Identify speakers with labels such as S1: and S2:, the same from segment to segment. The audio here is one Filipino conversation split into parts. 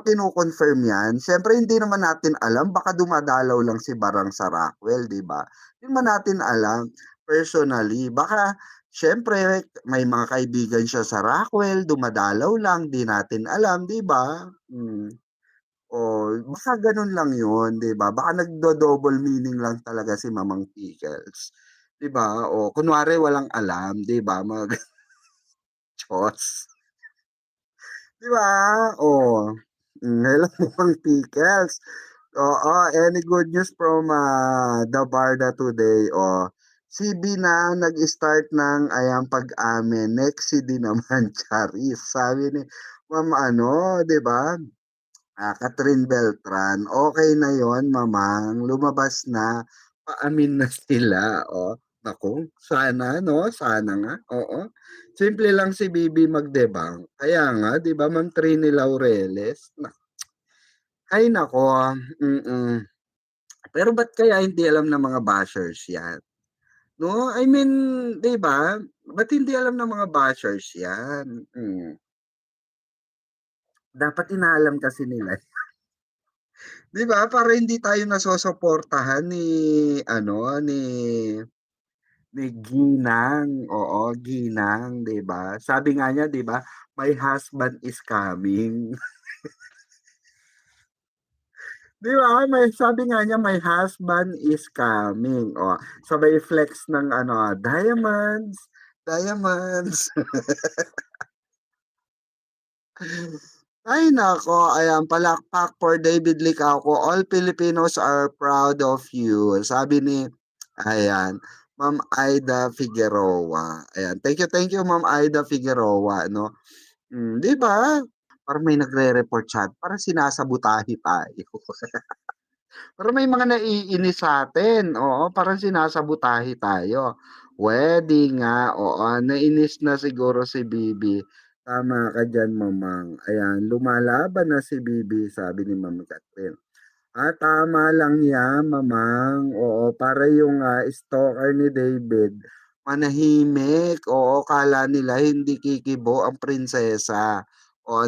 S1: kino-confirm 'yan, siyempre hindi naman natin alam baka dumadalaw lang si Barang sa Rockwell, 'di ba? Hindi naman natin alam personally. Baka siyempre may mga kaibigan siya sa Rockwell, dumadalaw lang, 'di natin alam, 'di ba? Baka gano'n lang 'yun, 'di ba? Baka nagdo-double meaning lang talaga si Mamang Pickles, 'di ba? O kunwari walang alam, 'di ba? Chos. 'Di ba? Hello Mang Pickles. Oo, any good news from, the Barda today? Si B na nag-start ng ayan pag-amin, next si D naman, charis. Sabi ni Ma'am ano, 'di ba, Catherine Beltran, "Okey na 'yon mamang, lumabas na, paamin na sila." Naku, sana 'no, sana nga, oo. Simple lang si Bibi mag-debunk, kaya nga 'di ba Ma'am Trini Laureles, ay naku, mm. Pero ba't kaya hindi alam ng mga bashers 'yan, 'no? I mean, 'di ba, ba't hindi alam ng mga bashers 'yan? Dapat inaalam kasi nila. 'Di ba, para hindi tayo nasosoportahan ni ano, ni Ginang, oo, Ginang, 'di ba? Sabi nga niya, 'di ba, "My husband is coming." 'Di ba, sabi nga niya, "My husband is coming." Sabay flex ng ano, diamonds, diamonds. Ay naku, ayan palakpak for David Licauco, "All Filipinos are proud of you." Sabi ni ayan, Ma'am Aida Figueroa. Ayan, thank you Ma'am Aida Figueroa 'no. 'Di ba? Parang may nagre-report chat, parang sinasabotahe tayo. Parang may mga naiinis sa'tin, oo, parang sinasabotahe tayo. Puwede nga, oo, nainis na siguro si Bibi. Tama ka diyan, Mamang. Ayan, lumalaban na si Bibi, sabi ni Ma'am Catherine. Tama lang 'yan, Mamang. Oo, para yung, stalker ni David manahimik. Oo, akala nila hindi kikibo ang prinsesa,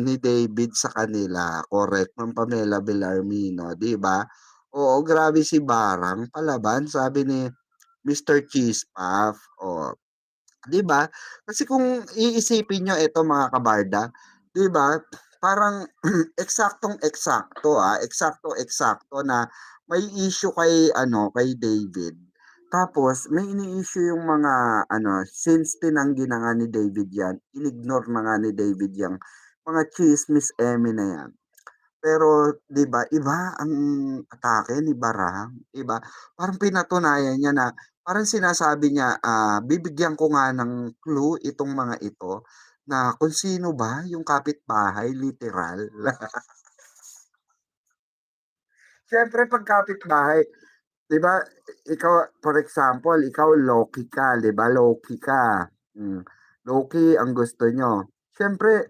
S1: ni David sa kanila. Correct, Ma'am Pamela Bellarmino, 'di ba? Oo, grabe si Barang palaban, sabi ni Mr. Cheese Puff. 'Di ba? Kasi kung iisipin niyo eto mga kabarda, 'di ba, parang eksaktong-eksakto, eksaktong-eksakto na may issue kay ano, kay David. Tapos may ini-issue yung mga ano, since tinanggi na nga ni David 'yan, inignore na nga ni David yang mga tsismis eme na 'yan. Pero 'di ba iba ang atake ni Barang, 'di ba? Parang pinatunayan niya na parang sinasabi niya, bibigyan ko nga ng clue itong mga ito na kung sino ba yung kapitbahay literal. Siyempre 'pag kapitbahay 'di ba, ikaw for example, ikaw low-key ka 'di ba, low-key ka, low-key ang gusto niyo. Siyempre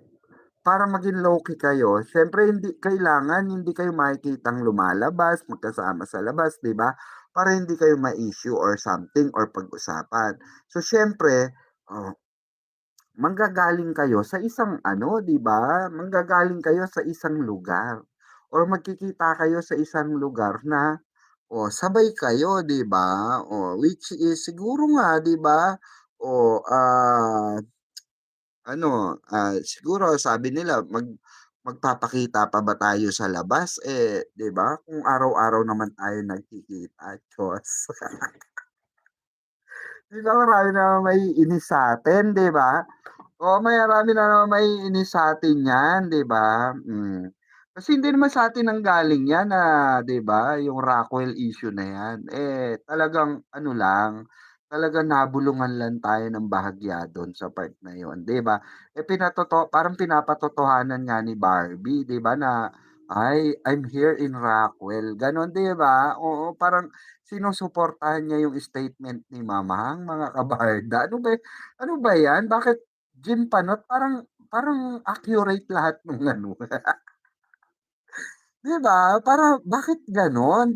S1: para maging low-key kayo, siyempre hindi kayo makikitang lumalabas, magkasama sa labas, 'di ba? Para hindi kayo ma-issue or something or pag-usapan. So siyempre, oh, manggagaling kayo sa isang ano, 'di ba? Manggagaling kayo sa isang lugar or magkikita kayo sa isang lugar na sabay kayo, 'di ba? Which is siguro nga, 'di ba? Siguro sabi nila magpapakita pa ba tayo sa labas, 'di ba, kung araw-araw naman tayo nagkikita, chos. 'Di ba marami namang maiinis sa'tin, 'di ba? Marami na namang maiinis sa'tin 'yan, 'di ba? Kasi hindi naman sa'tin nanggaling 'yan na 'di ba, yung Rockwell issue na 'yan. Talagang ano lang, talagang nabulungan lang tayo ng bahagya do'n sa part na 'yun, 'di ba? Parang pinapatotohanan nga ni Barbie, 'di ba, na, "Ay, I'm here in Rockwell." Gano'n, 'di ba? Oo, parang sinusuportahan niya yung statement ni Mamang, mga kabarda. Ano ba 'yan? Bakit Gin Panot parang parang accurate lahat nung ano, 'di ba? Bakit gano'n?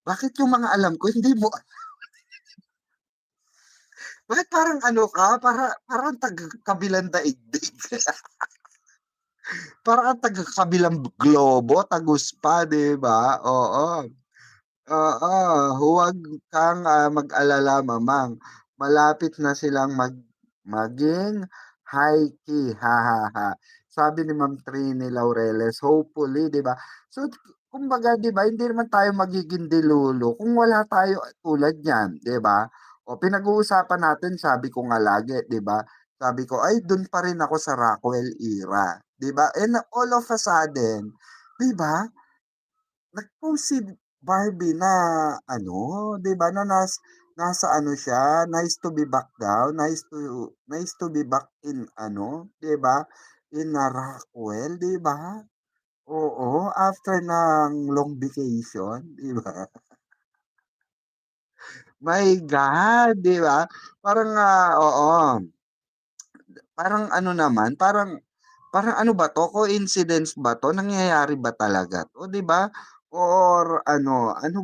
S1: Bakit yung mga alam ko hindi mo bakit parang ano ka, parang taga kabilang daigdig. Parang ang taga-kabilang globo, tagus pa, 'di ba? Oo. Oo, huwag kang, mag-alala mamang malapit na silang maging high key, ha, ha, ha. Sabi ni Ma'am Trini Laureles, hopefully, 'di ba? So, kumbaga, 'di ba, hindi naman tayo magiging delulu kung wala tayo tulad niyan, 'di ba? O pinag-uusapan natin, sabi ko nga lagi, 'di ba? Sabi ko, ay dun pa rin ako sa Rockwell era, 'di ba? And all of a sudden, 'di ba? Nag-post si Barbie na ano, 'di ba, na nasa ano siya, nice to be back daw, nice to be back in ano, 'di ba, in, Rockwell, 'di ba? Oo, after ng long vacation, 'di ba? My God, 'di ba? Parang, oo. Parang ano naman, parang parang ano ba 'to, coincidence ba 'to, nangyayari ba talaga 'to, 'di ba? Or ano, ano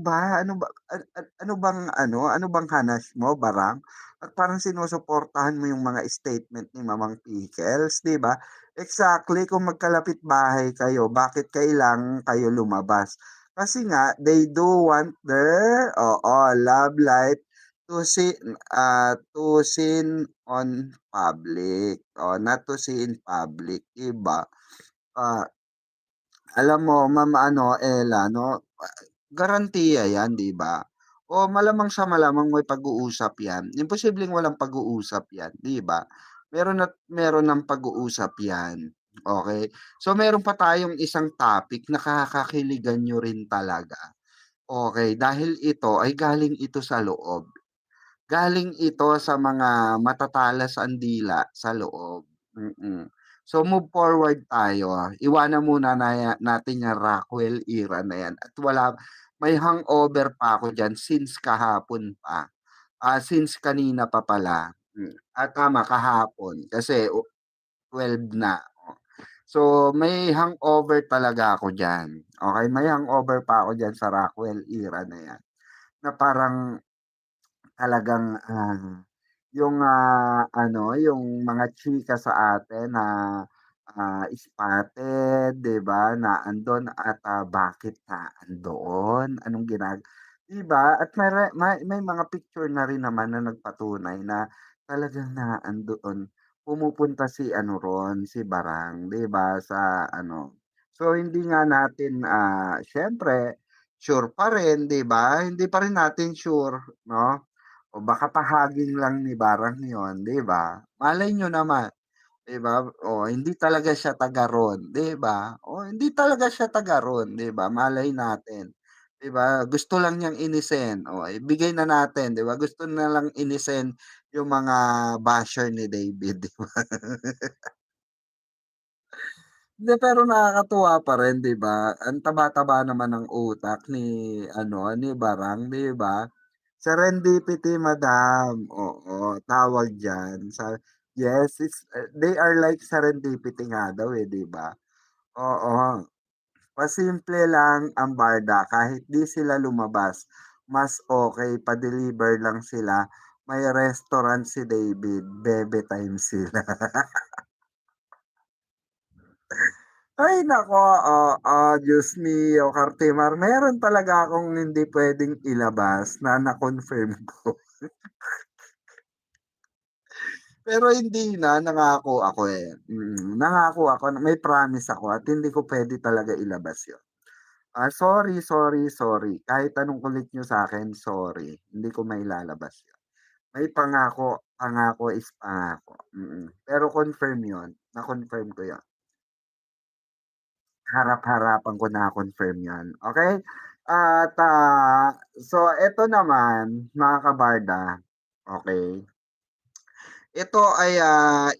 S1: bang hanas mo, Barang? At parang sinusuportahan mo yung mga statement ni Mamang Pickles, 'di ba? Exactly, kung magkalapit bahay kayo, bakit kailangan kayo lumabas? Kasi nga they do want their, oo, love life to see, to seen on public, o not to see in public, 'di ba? Ah, alam mo Ma'am Ella 'no, garantiya 'yan, 'di ba? O malamang sa malamang may pag-uusap 'yan, imposibleng walang pag-uusap 'yan, 'di ba? Meron at meron ng pag-uusap 'yan, okey? So meron pa tayong isang topic na kakakiligan niyo rin talaga, okey? Dahil ito ay galing ito sa loob. Galing ito sa mga matatalas ang dila sa loob, mm. So move forward tayo, iwanan muna natin yang Rockwell era na yan at may hangover pa ako diyan since kahapon pa, since kanina pa pala, tama kahapon kasi 12 na, oh. So may hangover talaga ako diyan, okey? May hangover pa ako diyan sa Rockwell era na yan, na parang talagang, yung, ano, yung mga chika sa atin na, spotted, 'di ba, na andon at, bakit ka andoon, 'di ba? At may mga picture na rin naman na nagpatunay na talagang naandoon, pumupunta si ano ron, si Barang, 'di ba, sa ano. So hindi nga natin, siyempre sure pa rin, 'di ba? Hindi pa rin natin sure, 'no? O baka pahaging lang ni Barang yun, 'di ba? Malay niyo naman, 'di ba? O hindi talaga siya taga ro'n, 'di ba? O hindi talaga siya taga ro'n, 'di ba? Malay natin, 'di ba? Gusto lang niyang inisin, o ibigay na natin, 'di ba? Gusto na lang inisin yung mga basher ni David, 'di ba? Hindi, pero nakakatuwa pa rin, 'di ba? Ang taba-taba naman ng utak ni ano, ni Barang, 'di ba? Serendipity, madam. Oo, tawag diyan yes, they are like serendipity nga daw, 'di ba? Oo, pasimple lang ang barda kahit 'di sila lumabas, mas okay pa-deliver lang sila. May restaurant si David, bebe time sila. Ay naku, oo, Diyos mio, Kartimar, meron talaga akong hindi puwedeng ilabas na na-confirm ko. Pero hindi na, nangako ako, eh, nangako ako na may promise ako at hindi ko puwede talaga ilabas 'yun. Sorry, sorry, sorry, kahit anong kulit niyo sa'kin, sorry, hindi ko mailalabas 'yun. May pangako, pangako is pangako, pero confirm 'yun, na-confirm ko 'yun. Harap-harapan ko na-confirm 'yan, okey? At, so eto naman mga kabarda, okey? Ito ay,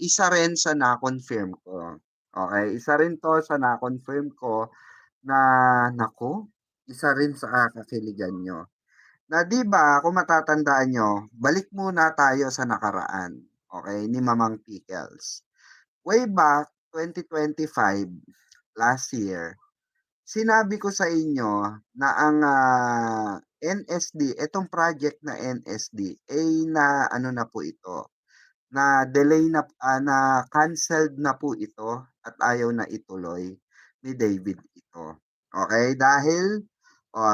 S1: isa rin sa na-confirm ko, okey? Isa rin 'to sa na-confirm ko na naku, isa rin sa kakakiligan niyo. Na 'di ba kung matatandaan niyo, balik muna tayo sa nakaraan, okey, ni Mamang Pickles. Way back 2025, last year, sinabi ko sa inyo na ang, NSD, itong project na NSD ay na ano na po ito, na canceled na po ito at ayaw na ituloy ni David ito. Okay? Dahil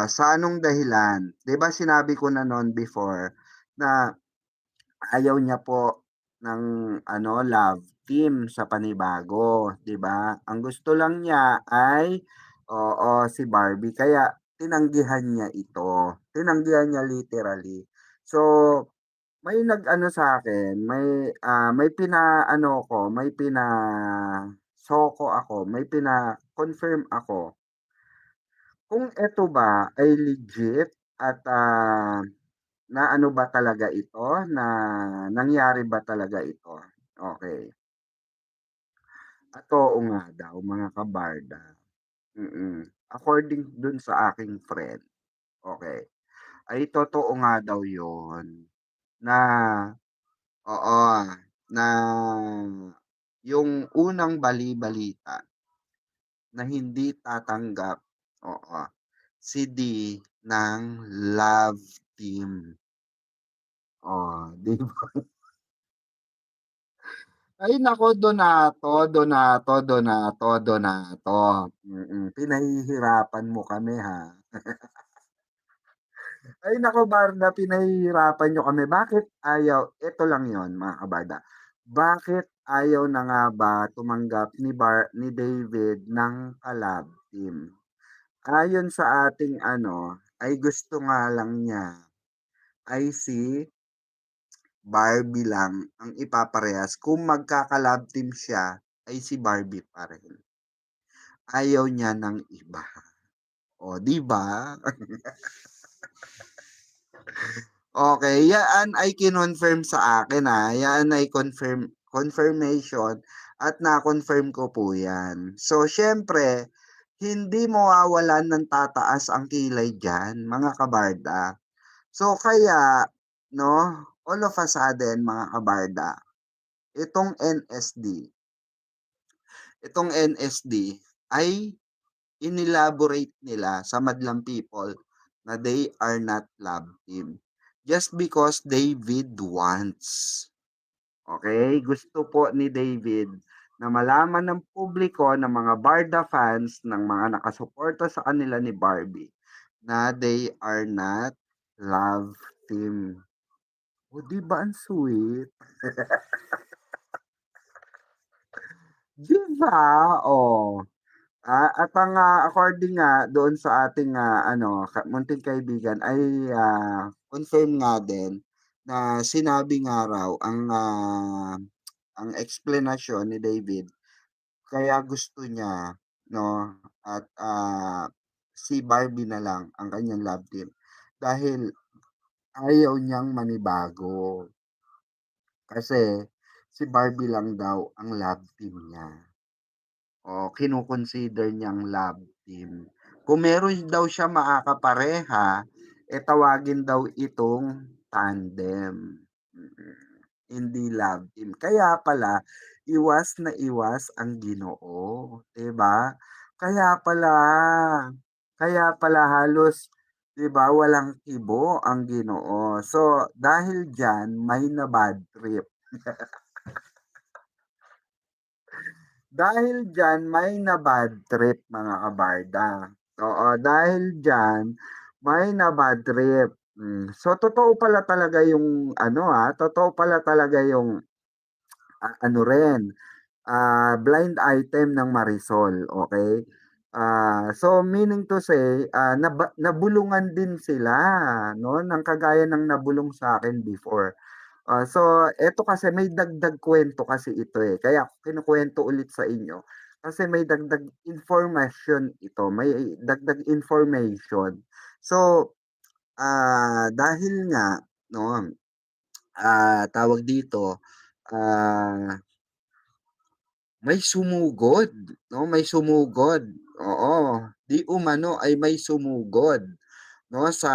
S1: sa anong dahilan? 'Di ba sinabi ko na noon before na ayaw niya po ng love team sa panibago, 'di ba? Ang gusto lang niya ay si Barbie kaya tinanggihan niya ito. Tinanggihan niya literally. So, may nag-ano sa akin, may pinaano ko, may soko ako, may pina-confirm ako kung eto ba ay legit at na ano ba talaga ito, na nangyari ba talaga ito? Okay. At oo nga daw mga kabarda. According dun sa aking friend, okay, ay totoo nga daw yun na oo, na yung unang bali-balita na hindi tatanggap, oo, si D ng love team. Oh, 'di ba? Ay naku, Donato, Donato, Donato, Donato. Pinahihirapan mo kami, ha. Ay naku, Barda, pinahihirapan niyo kami. Bakit ayaw, ito lang 'yon mga kabarda. Bakit ayaw na nga ba tumanggap ni David ng collab team? Ayon sa ating ay gusto nga lang niya ay si Barbie lang ang ipaparehas. Kung magkaka-love team siya, ay si Barbie pa rin. Ayaw niya ng iba. O, 'di ba? Okay, yan ay kinonfirm sa akin, yan ay confirmation at na-confirm ko po yan. So, siyempre, hindi mawawalan ng tataas ang kilay diyan, mga kabarda. So, kaya 'no, all of a sudden mga kabarda, itong NSD itong NSD ay inelaborate nila sa madlang people na they are not love team. Just because David wants. Okay? Gusto po ni David na malaman ng publiko, ng mga Barda fans, ng mga nakasuporta sa kanila ni Barbie, na they are not love team. O, di ba ang sweet? Di ba? Oh. At ang according nga doon sa ating munting kaibigan ay confirm nga din na sinabi nga raw ang explanation ni David kaya gusto niya 'no at si Barbie na lang ang kanyang love team dahil ayaw niyang manibago kasi si Barbie lang daw ang love team niya. O kino-consider niyang love team. Kung meron daw siya makakapareha, tawagin daw itong tandem. Hindi love team. Kaya pala, iwas na iwas ang Ginoo, 'di ba? Kaya pala, kaya pala halos 'di ba walang kibo ang Ginoo. So, dahil diyan may na bad trip. Dahil diyan may na-bad trip mga kabarda. Oo, dahil diyan may na-bad trip. So totoo pala talaga yung totoo pala talaga yung blind item ng Marisol, okay? So meaning to say, nabulungan din sila, no, ng kagaya ng nabulong sa akin before. So eto kasi may dagdag kwento kasi ito, kaya ko kinukuwento ulit sa inyo, kasi may dagdag information ito, may dagdag information. So, dahil nga 'no, tawag dito, ah, may sumugod 'no, may sumugod, oo. Di umano ay may sumugod 'no, sa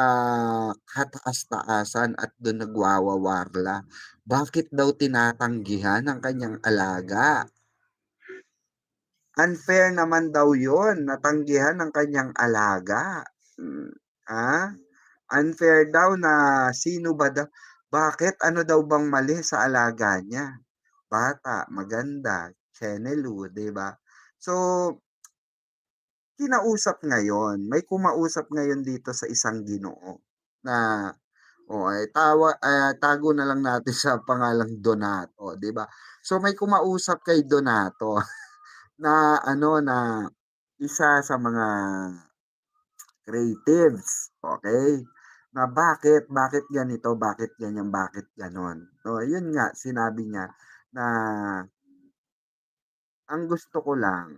S1: kataas-taasan at dun nagwawawarla. Bakit daw tinatanggihan ang kanyang alaga? Unfair naman daw yun, natanggihan ang kanyang alaga. Hmm, ah? Unfair daw na sino ba daw? Bakit ano daw bang mali sa alaga niya? Bata, maganda, tsenelu, 'di ba? So, may kumausap ngayon dito sa isang Ginoo na tago na lang natin sa pangalang Donato, 'di ba? So may kumausap kay Donato na na isa sa mga creatives, okay? Na bakit ganito, bakit ganyan, bakit gano'n. So yun nga, sinabi niya na ang gusto ko lang,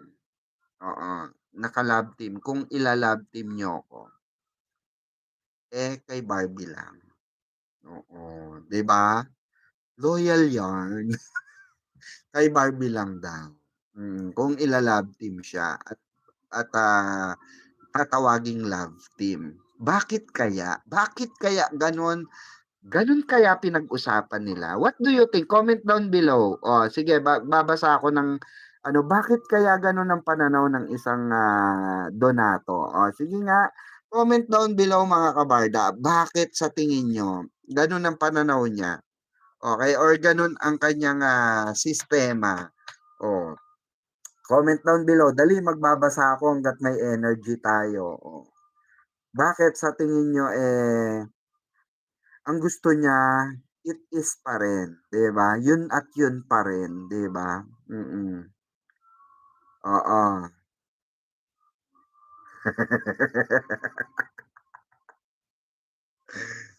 S1: oo, naka-love team, kung ila-love team niyo ako, kay Barbie lang. Oo, 'di ba? Loyal yarn. Kay Barbie lang daw. Kung ila-love team siya at tatawaging love team. Bakit kaya? Bakit kaya gano'n? Gano'n kaya pinag-usapan nila? What do you think? Comment down below. Oh, sige babasa ako ng bakit kaya gano'n ang pananaw ng isang, Donato? Oh, sige nga, comment down below mga kabarda. Bakit sa tingin niyo gano'n ang pananaw niya? Okay, or gano'n ang kanyang, sistema? Oh, comment down below. Dali, magbabasa ako hangga't may energy tayo. Oh. Bakit sa tingin nyo, ang gusto niya, it is pa rin, 'di ba? Yun at yun pa rin, 'di ba? Mm. Oo.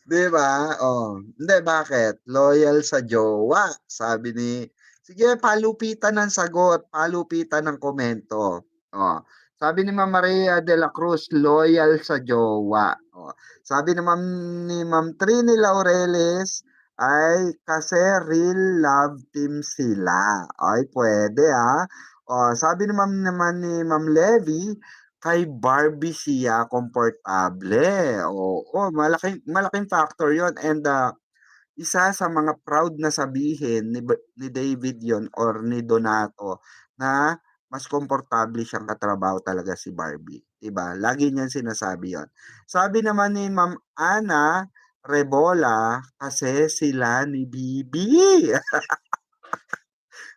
S1: 'Di ba? Oh, hindi bakit? Loyal sa jowa, sabi ni sige palupitan ng sagot, palupitan ng komento. Oh, sabi ni Ma'am Maria de la Cruz, loyal sa jowa. Oh, sabi naman ni Ma'am Trini Laureles ay kasi real love team sila. Ay pwede ah. Oh, sabi naman ni Ma'am Levy, kay Barbie siya komportable, oo, malaking factor yon and, isa sa mga proud na sabihin ni David yon or ni Donato na mas komportable siyang katrabaho talaga si Barbie, 'di ba? Lagi niyang sinasabi yon. Sabi naman ni Ma'am Ana Rebola, kasi sila ni Bibi.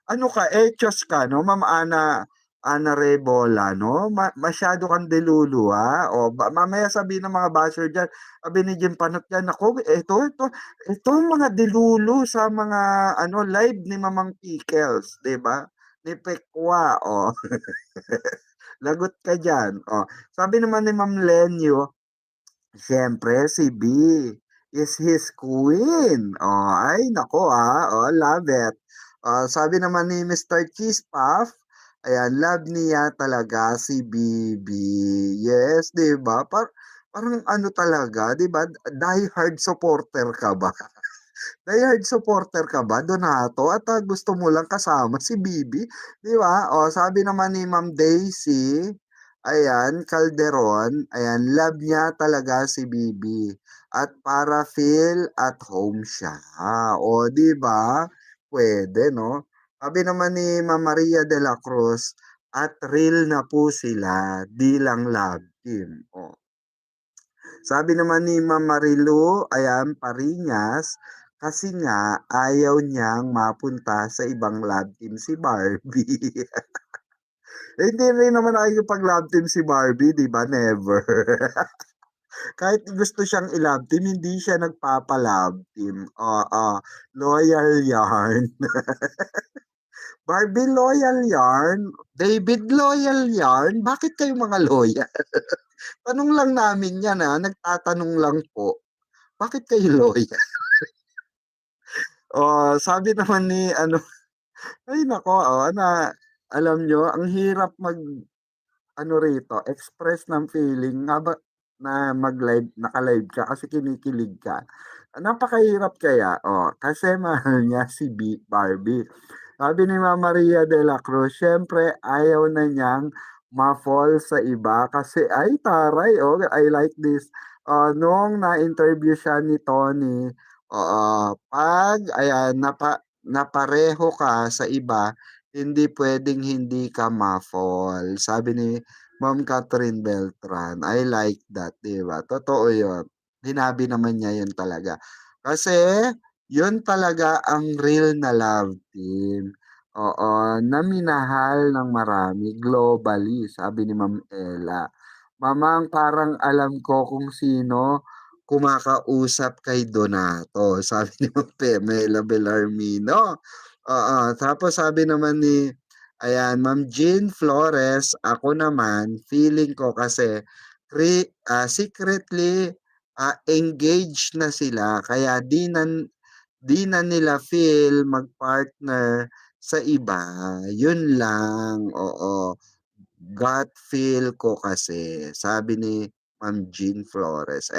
S1: Ano ka, etyos ka, no, Ma'am Ana Rebola, no? Masyado kang delulu, ha? O, mamaya sabihin ng mga basher dyan, sabi ni Jim Panot dyan, ako, ito mga delulu sa mga, live ni Mamang Pickles, di ba? Ni Pekwa, o. Lagot ka dyan, o. Sabi naman ni Ma'am Lenyo, siyempre si B is his queen. Oh, ay nako oh, love it. Sabi naman ni Mr. Cheese Puff, ayan, love niya talaga si Bibi. Yes, 'di ba? Parang ano talaga, 'di ba? Die hard supporter ka ba? Die-hard supporter ka ba, Donato? At gusto mo lang kasama si Bibi, 'di ba? O, sabi naman ni Ma'am Daisy, ayan, Calderon, ayan, love niya talaga si Bibi. At para feel at home siya. O, 'di ba? Pwede, no? Sabi naman ni Ma'am Maria de la Cruz, at real na po sila, di lang love team. O, sabi naman ni Ma'am Marilu, ayan, Pariñas, kasi nga ayaw niyang mapunta sa ibang love team si Barbie. Hindi rin naman nakikipag-love team si Barbie, di ba? Never. Kahit gusto siyang i-love team, hindi siya nagpapa-love team. Oo, loyal yarn. Barbie loyal yarn. David loyal yarn. Bakit kayo mga loyal? Tanong lang namin yan nagtatanong lang po. Bakit kayo loyal? Oh, sabi naman ni ay naku, alam nyo, ang hirap rito, express ng feeling na mag-live, naka-live ka kasi kinikilig ka. Napakahirap kaya, kasi mahal niya si Barbie. Sabi ni Ma'am Maria de la Cruz, syempre ayaw na niyang ma-fall sa iba kasi ay taray, I like this. Noong na-interview siya ni Tony, pag ayan napareho ka sa iba, hindi pwedeng hindi ka ma-fall. Sabi ni Ma'am Catherine Beltran, I like that, 'di ba? Totoo 'yun. Sinabi naman niya 'yun talaga. Kasi Yun talaga ang real na love team. Oo, na minahal ng marami globally, sabi ni Ma'am Ella. Mamang parang alam ko kung sino kumakausap kay Donato, sabi ni Ma'am Pamela Bellarmino. Oo, tapos sabi naman ni, ayan, Ma'am Jean Flores, ako naman, feeling ko kasi secretly engaged na sila kaya di na nila feel mag-partner sa iba. Yun lang, oo. Gut feel ko kasi, sabi ni Ma'am Jean Flores.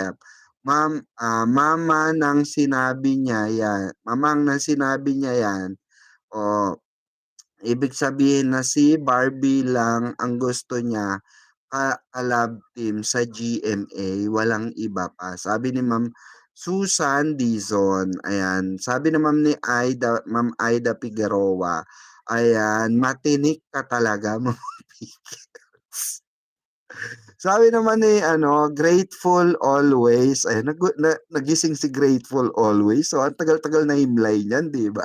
S1: Mama nang sinabi niya yan, mamang nang sinabi niya yan, o ibig sabihin na si Barbie lang ang gusto niya ka-love team sa GMA, walang iba pa. Sabi ni Ma'am Susan Dizon, ayan. Sabi ni Ma'am Aida Figueroa, ayan, matinik ka talaga, Ma'am Pickets. Sabi naman ni Grateful Always, ay nagising si Grateful Always. So ang tagal-tagal na himlay niyan, 'di ba?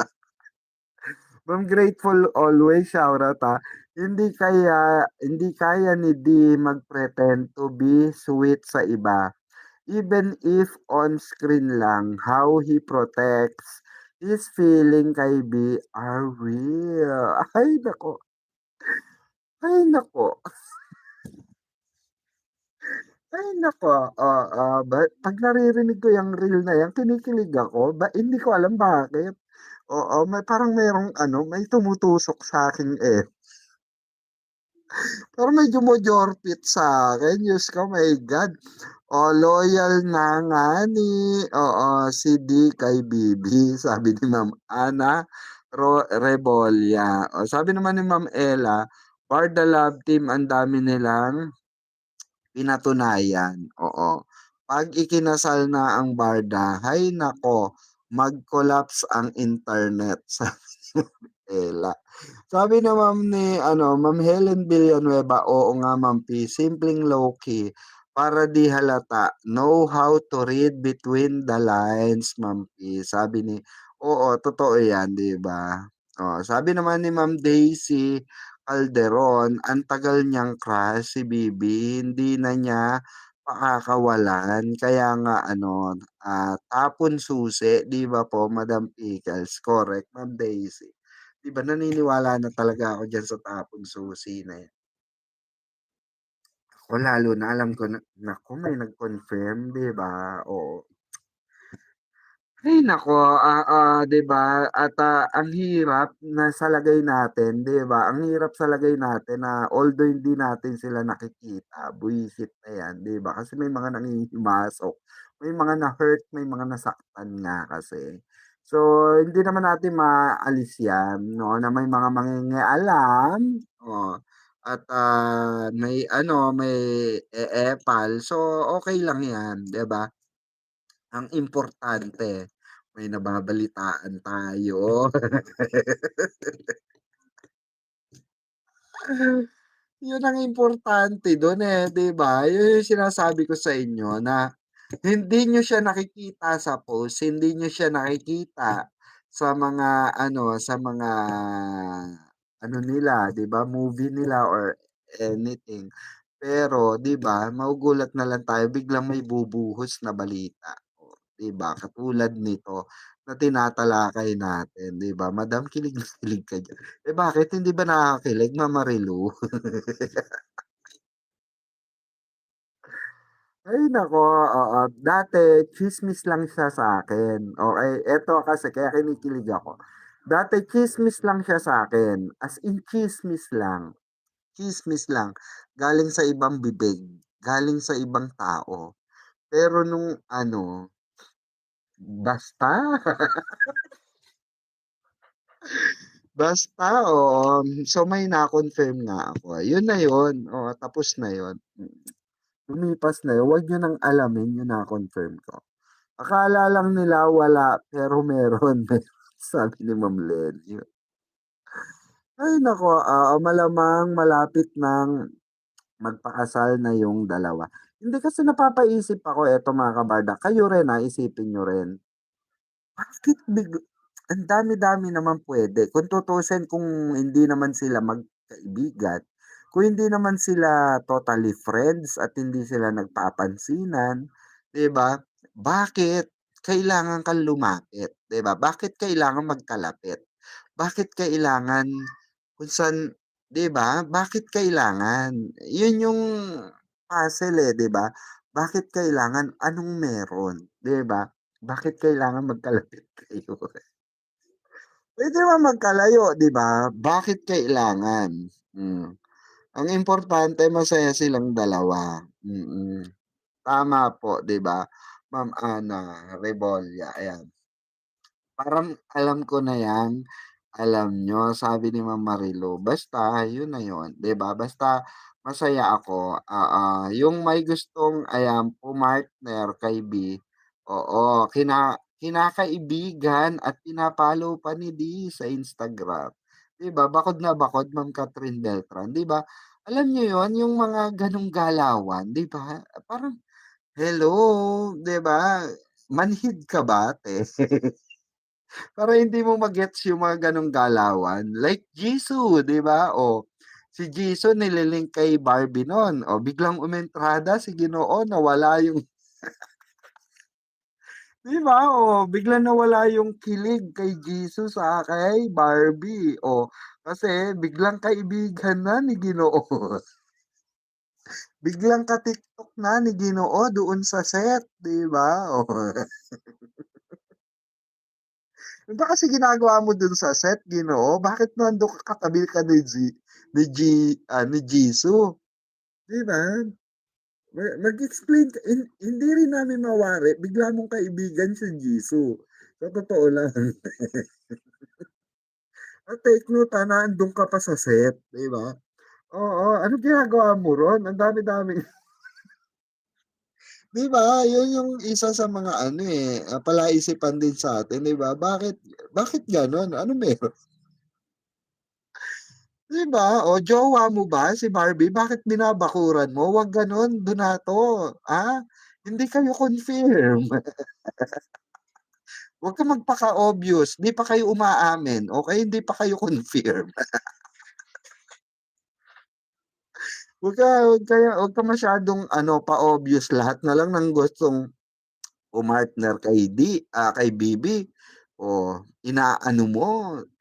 S1: Ma'am Grateful Always, shoutout ha. Hindi kaya ni D mag-pretend to be sweet sa iba. Even if on screen lang, how he protects his feeling kay B are real. Ay, nako. Ay, nako. Ay, nako. Pag naririnig ko yung reel na yan, kinikilig ako. Hindi ko alam bakit. Oo, parang may tumutusok sa akin eh. Pero medyo majorpit sa akin. Diyos ko, my God. O, loyal na nga ni, si D kay Bibi, sabi ni Ma'am Ana Rebolya. O, sabi naman ni Ma'am Ella, Barda Love Team, ang dami nilang pinatunayan. Oo. Pag ikinasal na ang Barda, hay nako, mag-collapse ang internet, sabi ni Ma'am Ella. Sabi na Ma'am Helen Villanueva, oo nga Ma'am P, simpleng low-key, para di halata, know how to read between the lines, Ma'am P. Sabi ni, oo, totoo yan, di ba? Sabi naman ni Ma'am Daisy Calderon, ang tagal niyang crush si Bibi, hindi na niya pakakawalan, kaya nga tapon susi, di ba po, Madam Pickles? Correct, Ma'am Daisy. 'Di ba naniniwala na talaga ako diyan sa tapon susi na 'yan. Ako lalo na alam ko na naku may nag-confirm 'di ba, oo. Ay naku, 'di ba at, ang hirap na sa lagay natin 'di ba, ang hirap sa lagay natin na although hindi natin sila nakikita, buwisit na 'yan 'di ba, kasi may mga nanghihimasok, may mga na-hurt, may mga nasaktan nga kasi. So, hindi naman natin maalis 'yan 'no, na may mga mangingialam, at, may e-epal, so okey lang 'yan 'di ba? Ang importante may nababalitaan tayo. 'Yun ang importante dun, 'di ba? 'Yun yung sinasabi ko sa inyo na hindi niyo siya nakikita sa post, hindi niyo siya nakikita sa mga nila, 'di ba, movie nila or anything. Pero 'di ba, magugulat na lang tayo biglang may bubuhos na balita, 'di ba? Katulad nito na tinatalakay natin, 'di ba? Madam kilig na kilig ka diyan. Eh, bakit hindi ba nakakakilig, Mama Marilu? Ay naku, oo. Dati tsismis lang siya sa'kin, okey? Eto kasi kaya kinikilig ako. Dati tsismis lang siya sa'kin, as in tsismis lang, galing sa ibang bibig, galing sa ibang tao. Pero nung basta, basta, oo. So may na-confirm nga ako, yun na yun, oo, tapos na yun. Lumipas na yun, wag niyo nang alamin yung na-confirm ko. Akala lang nila wala, pero meron, sabi ni Ma'am Lenny. Ay naku, malamang malapit ng magpakasal na yung dalawa. Hindi kasi napapaisip ako, eto mga kabarda, kayo rin isipin niyo rin. bakit ang dami-dami naman puwede kung tutuusin kung hindi naman sila magkaibigan, kung hindi naman sila totally friends at hindi sila nagpapansinan, 'di ba? Bakit kailangan kang lumapit, 'di ba? Bakit kailangan magkalapit? Bakit kailangan kung saan 'di ba? Bakit kailangan? 'Yun yung puzzle, eh, 'di ba? Bakit kailangan? Anong meron, 'di ba? Bakit kailangan magkalapit kayo? Puwede naman magkalayo, 'di ba? Bakit kailangan? Hmm, ang importante masaya silang dalawa, mm. Tama po, 'di ba, Ma'am Ana Rebolya, ayan. Parang alam ko na 'yan, alam niyo, sabi ni Ma'am Marilu, basta yun na yun, 'di ba? Basta masaya ako, oo. Yung may gustong ayan, pumartner kay B, oo, kinakaibigan at pina-follow pa ni D sa Instagram, 'di ba? Bakod na bakod, Ma'am Catherine Beltran, 'di ba? Alam niyo yon yung mga gano'ng galawan, 'di ba? Parang hello, 'di ba? Manhid ka ba, ate? Para hindi mo ma-gets yung mga gano'ng galawan. Like Jisoo, 'di ba? O, si Jisoo nililink kay Barbie nun, o biglang umentrada si Ginoo, nawala yung 'di ba? O, biglang nawala yung kilig kay Jisoo sa kay Barbie. O, kasi biglang kaibigan na ni Ginoo. Biglang ka-TikTok na ni Ginoo doon sa set, 'di ba? O, ano ba kasi ginagawa mo dun sa set, Ginoo? Bakit nandun ka katabi ka ni Jisoo, 'di ba? Mag-explain ka, hindi rin namin mawari, bigla mong kaibigan si Jisoo. Sa totoo lang. At take note, nandun ka pa sa set, 'di ba? Oo, ano ginagawa mo ron? Ang dami-dami. 'Di ba? 'Yun yung isa sa mga ano, eh, palaisipan din sa atin, 'di ba? Bakit gano'n? Ano meron? 'Di ba? O jowa mo ba si Barbie, bakit binabakuran mo? Wag gano'n, Donato, hindi kayo confirm. Wag kang magpaka-obvious, 'di pa kayo umaamin, okey? Hindi pa kayo confirm. Wag ka masyadong ano, pa-obvious, lahat na lang ng gustong pumartner kay Bibi, inaano mo,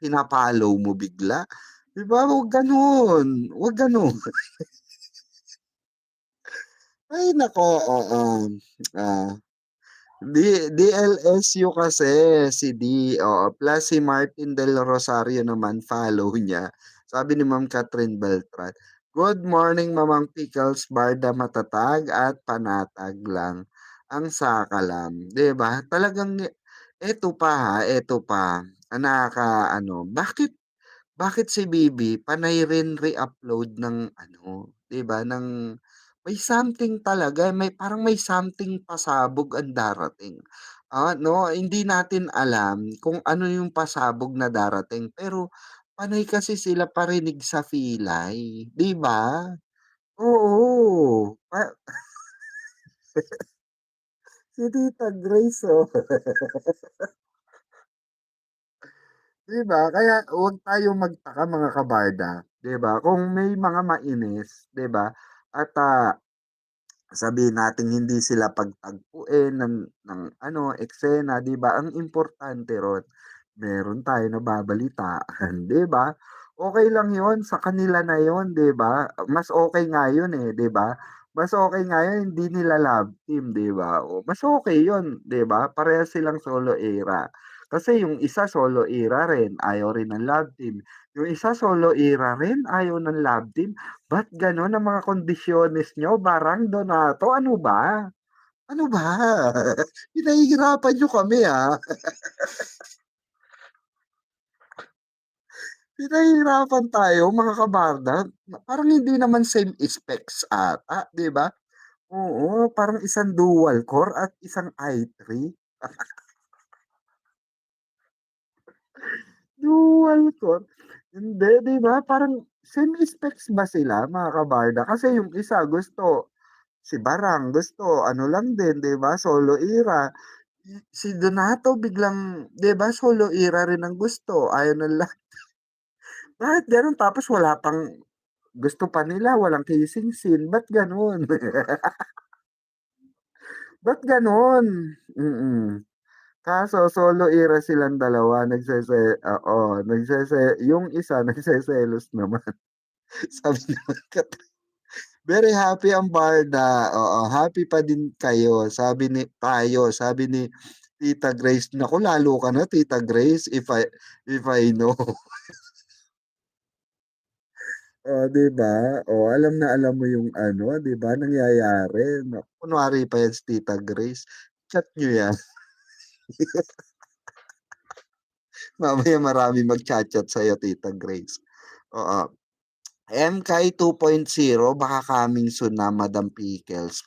S1: pina-follow mo bigla, 'di ba? Wag gano'n, wag gano'n. Ay naku, oo, ah. DLSU kasi si D, oo, plus si Martin Del Rosario naman follow niya. Sabi ni Ma'am Catherine Beltran, "Good morning Mamang Pickles, barda matatag at panatag lang ang sakalam." 'Di ba? Talagang eto pa, ang nakakaano, bakit si Bibi panay rin re-upload ng ano, 'di ba, may something talaga, parang may something pasabog ang darating. 'No, hindi natin alam kung ano yung pasabog na darating, pero panay kasi sila parinig sa pilay, 'di ba? Oo, si Tita Grace, oh. 'Di ba? Kaya huwag tayong magtaka mga kabarda, 'di ba? Kung may mga mainis, 'di ba? At, sabihin nating hindi sila pagtagpuin ng ano, eksena, 'di ba? Ang importante ron, meron tayong nababalitaan, 'di ba? Okey lang 'yun, sa kanila na 'yun, 'di ba? Mas okey nga 'yun, eh, 'di ba? Mas okey nga 'yun, hindi nila love team, 'di ba? Mas okey 'yun, 'di ba? Parehas silang solo era. Kasi yung isa solo era rin, ayaw rin ng love team. Yung isa solo era rin, ayaw ng love team. Ba't gano'n ang mga kondisyones niyo, Barang Donato, ano ba? Ano ba? Pinahihirapan niyo kami, Pinahihirapan tayo mga kabarda, parang hindi naman same specs ata, 'di ba? Oo, parang isang dual core at isang i3. Dual core, hindi, 'di ba? Parang same specs ba sila mga kabarda? Kasi yung isa gusto si Barang gusto ano lang din, 'di ba, solo era. Si Donato biglang 'di ba solo era rin ang gusto, ayaw ng bakit gano'n tapos wala pang gusto pa nila walang kissing scene, ba't gano'n? Ba't gano'n? Kaso solo era silang dalawa oo, yung isa nagseselos naman. Sabi naman very happy ang Barda, oo, happy pa din sabi ni Tita Grace, naku lalo ka na Tita Grace if I know. Oh, 'di ba? Oh, alam na alam mo yung ano, 'di ba, nangyayari. Kunwari pa yan si Tita Grace, chat niyo yan. Mamaya marami mag-chat-chat sa'yo, Tita Grace. Oo. MK 2.0 baka coming soon na Madam Pickles.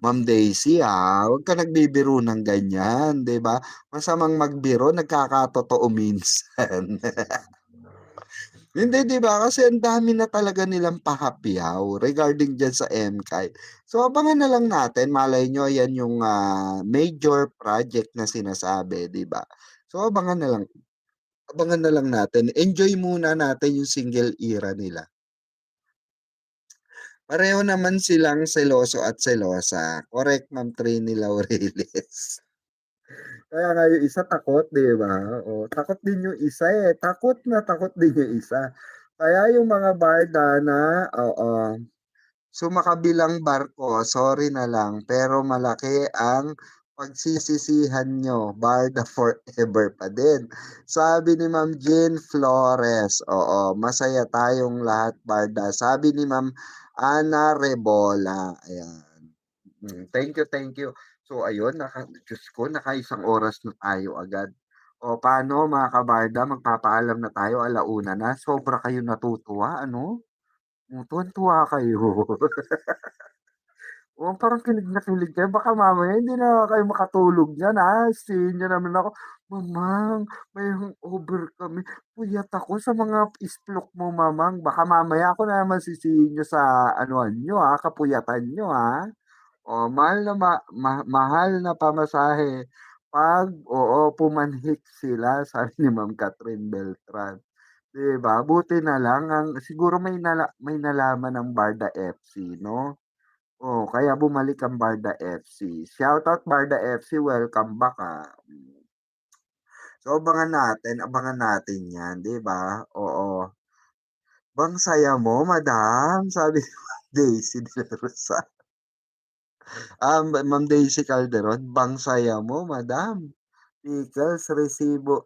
S1: Ma'am Daisy, huwag ka nagbibiro ng ganyan, 'di ba? Masamang magbiro, nagkakatotoo minsan. Hindi, 'di ba? Kasi ang dami na talaga nilang pahapyaw regarding diyan sa MK. So, abangan na lang natin. Malay nyo, yan yung major project na sinasabi, 'di ba? So, abangan na lang natin. Enjoy muna natin yung single era nila. Pareho naman silang seloso at selosa. Correct, Ma'am Trini Laureles. Kaya nga yung isa takot, di ba? O, takot din yung isa eh. Takot din yung isa. Kaya yung mga barda na, oo, sumakabilang barko, sorry na lang, pero malaki ang pagsisisihan nyo, Barda forever pa din. Sabi ni Ma'am Jean Flores, oo, masaya tayong lahat, Barda. Sabi ni Ma'am Ana Rebola, ayan. Thank you, thank you. So ayun, Diyos ko, nakaisang oras na tayo agad. O paano mga kabarda, magpapaalam na tayo, alauna na. Sobra kayo natutuwa, ano? Tuwan-tuwa kayo. Oo, parang kilig na kilig kayo. Baka mamaya hindi na kayo makatulog niyan, Sisihin niyo naman ako, "Mamang, may hangover kami. Puyat ako sa mga isplok mo, Mamang." Baka mamaya ako na naman sisihin niyo sa anuhan niyo, kapuyatan niyo, Oh, mahal na pamasahe 'pag, oo, pumanhik sila, sabi ni Ma'am Catherine Beltran. 'Di ba, buti na lang siguro may nalaman ang Barda FC 'no? Oh, kaya bumalik ang Barda FC. Shoutout Barda FC, welcome back, So, abangan natin 'yan, 'di ba? Oo. "Bang saya mo madam," sabi ni Ma'am Daisy de la Rosa. Ma'am Daisy Calderon, "Bang saya mo madam." Pickles, resibo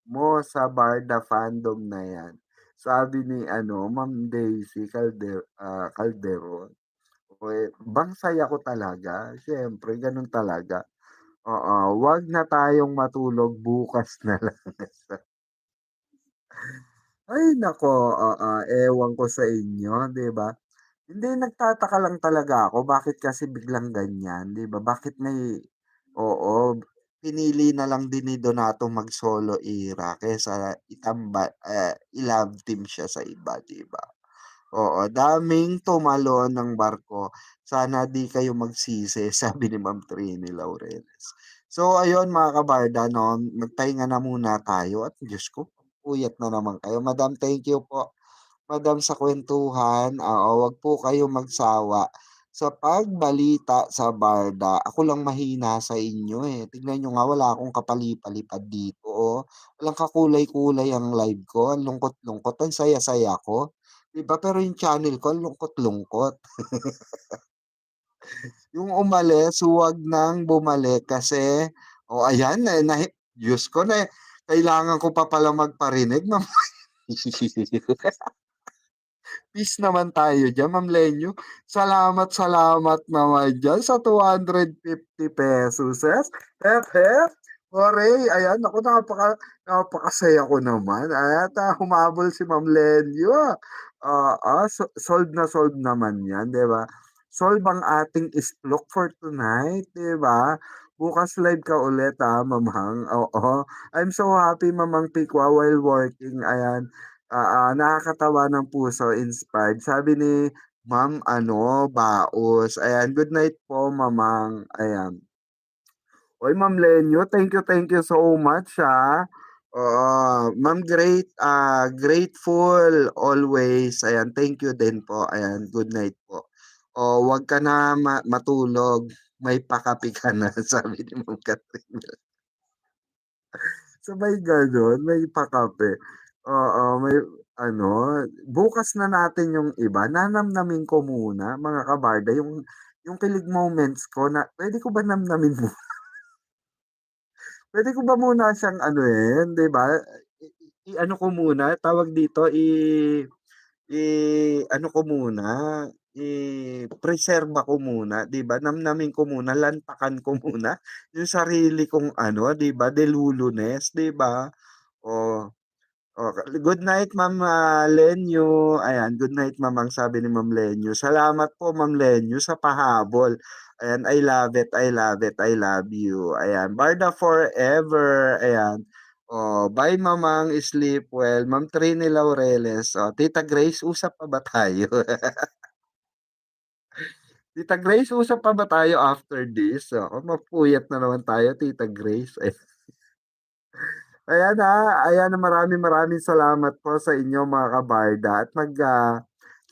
S1: mo sa Barda fandom na 'yan. Sabi ni ano, Ma'am Daisy Calderon. Bang saya ko talaga, siyempre gano'n talaga. Oo, 'wag na tayong matulog, bukas na lang. Ay naku, oo, ewan ko sa inyo, 'di ba? Hindi, nagtataka lang talaga ako bakit kasi biglang ganyan, 'di ba? Bakit oo, pinili na lang din ni Donato mag-solo era kaysa i-love team siya sa iba, 'di ba? Oo, daming tumalon ng barko. Sana di kayo magsisi, sabi ni Ma'am Trini Laureles. So ayun mga kabarda 'no, magpahinga na muna tayo at Diyos ko, puyat na naman kayo. Madam, thank you po. Madam sa kuwentuhan, oo, wag po kayong magsawa sa pagbalita sa barda. Ako lang mahina sa inyo, eh. Tignan niyo nga wala akong kapali-palipad dito, oh. Walang kakulay-kulay ang live ko, ang lungkot-lungkot, ang saya-saya ko, 'di ba? Pero yung channel ko ang lungkot-lungkot. Yung umalis, huwag nang bumalik kasi ayan, Diyos ko na kailangan ko pa pala magparinig peace naman tayo diyan, Ma'am Lenyo. Salamat naman diyan sa ₱250. Hep, hep. Hooray! Ayan, naku napakasaya ko naman at, humabol si Ma'am Lenyo. Solve na solve naman 'yan, 'di ba? Solve ang ating isplok for tonight, 'di ba? Bukas live ka ulit, Mamang. Oo. I'm so happy, Mamang Pikwa, while working, ayan. Nakakatawa ng puso, inspired. Sabi ni Ma'am Baos. Ayan, good night po, mamang. Ayan. Uy, Ma'am Lenyo, thank you so much, Oo, Ma'am grateful always. Ayan, thank you din po. Ayan, good night po. Oh, wag ka na matulog. May pakapi ka na, sabi ni Ma'am Catherine. Sabay gano'n, may pakape. Oo, may bukas na natin yung iba. Nanamnamin ko muna, mga kabarda, yung kilig moments ko na, pwede ko ba namnamin mo? Pwede ko ba muna siyang anuhin, 'di ba? I-ano ko muna, tawag dito, i-ano ko muna, i-preserba ko muna, 'di ba? Namnamin ko muna, lantakan ko muna yung sarili kong 'di ba, delulunes, 'di ba? Oh. Good night, Ma'am, Lenyo. Ayan, good night, ma'am, ang sabi ni Ma'am Lenyo. Salamat po, Ma'am Lenyo, sa pahabol. Ayan, I love it, I love it, I love you. Ayan, Barda forever. Ayan. Oh, bye, mamang, sleep well. Ma'am Trini Laureles. Oh, Tita Grace, usap pa ba tayo? Tita Grace, usap pa ba tayo after this? Oh, mapuyat na naman tayo, Tita Grace. Ayan, maraming salamat po sa inyo, mga kabarda, at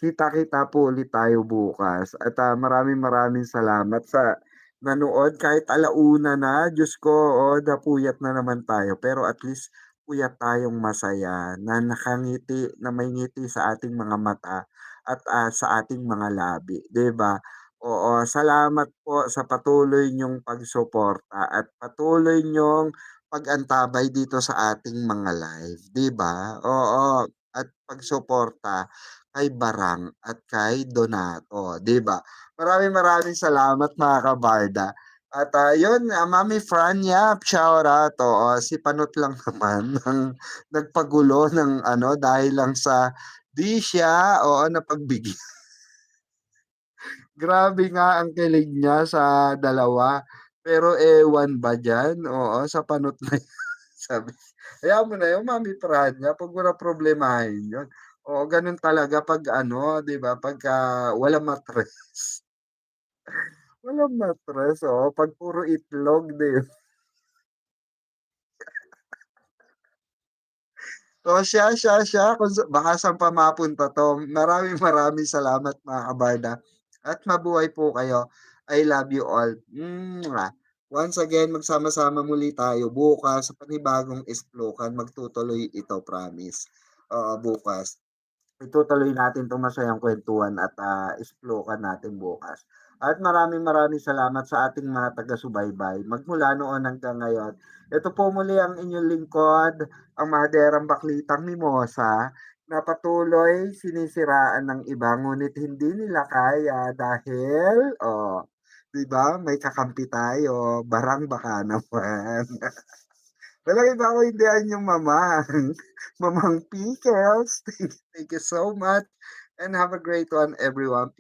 S1: kita-kita po ulit tayo bukas. At maraming salamat sa nanood kahit alauna na. Diyos ko, napuyat na naman tayo. Pero at least puyat tayong masaya na nakangiti, na may ngiti sa ating mga mata at sa ating mga labi, 'di ba? Oo, salamat po sa patuloy niyong pagsuporta at patuloy niyong pag-antabay dito sa ating mga live, 'di ba? Oo, at pagsuporta kay Barang at kay Donato, 'di ba? Maraming salamat, mga kabarda. At 'yun, Mami Fran Yap, shoutout. Oo, si Panot lang naman ang nagpagulo ng dahil lang sa di siya, napagbigyan. Grabe nga ang kilig niya sa dalawa. Pero ewan ba diyan, sa Panot na sabi, hayaan mo na yung Mami Pranya, 'wag mo na problemahin yun. Oo, ganun talaga 'pag 'di ba, pagka walang matres. Walang matres, 'pag puro itlog, 'di ba? So, siya kung baka saan pa mapunta 'to. Maraming salamat, mga kabarda, at mabuhay po kayo. I love you all. Mwah. Once again, magsama-sama muli tayo bukas sa panibagong Explokan. Magtutuloy ito, promise. Oo, bukas. Itutuloy natin 'tong masayang kuwentuhan at explokan natin bukas. At maraming salamat sa ating mga taga-subaybay magmula noon hanggang ngayon. Ito po muli ang inyong lingkod, ang mahaderang baklitang mimosa, na patuloy sinisiraan ng iba ngunit hindi nila kaya dahil, 'di ba, may kakampi tayo, Barang baka naman. Walang iba kundi ang inyong mamang, Mamang Pickles. Thank you so much and have a great one, everyone.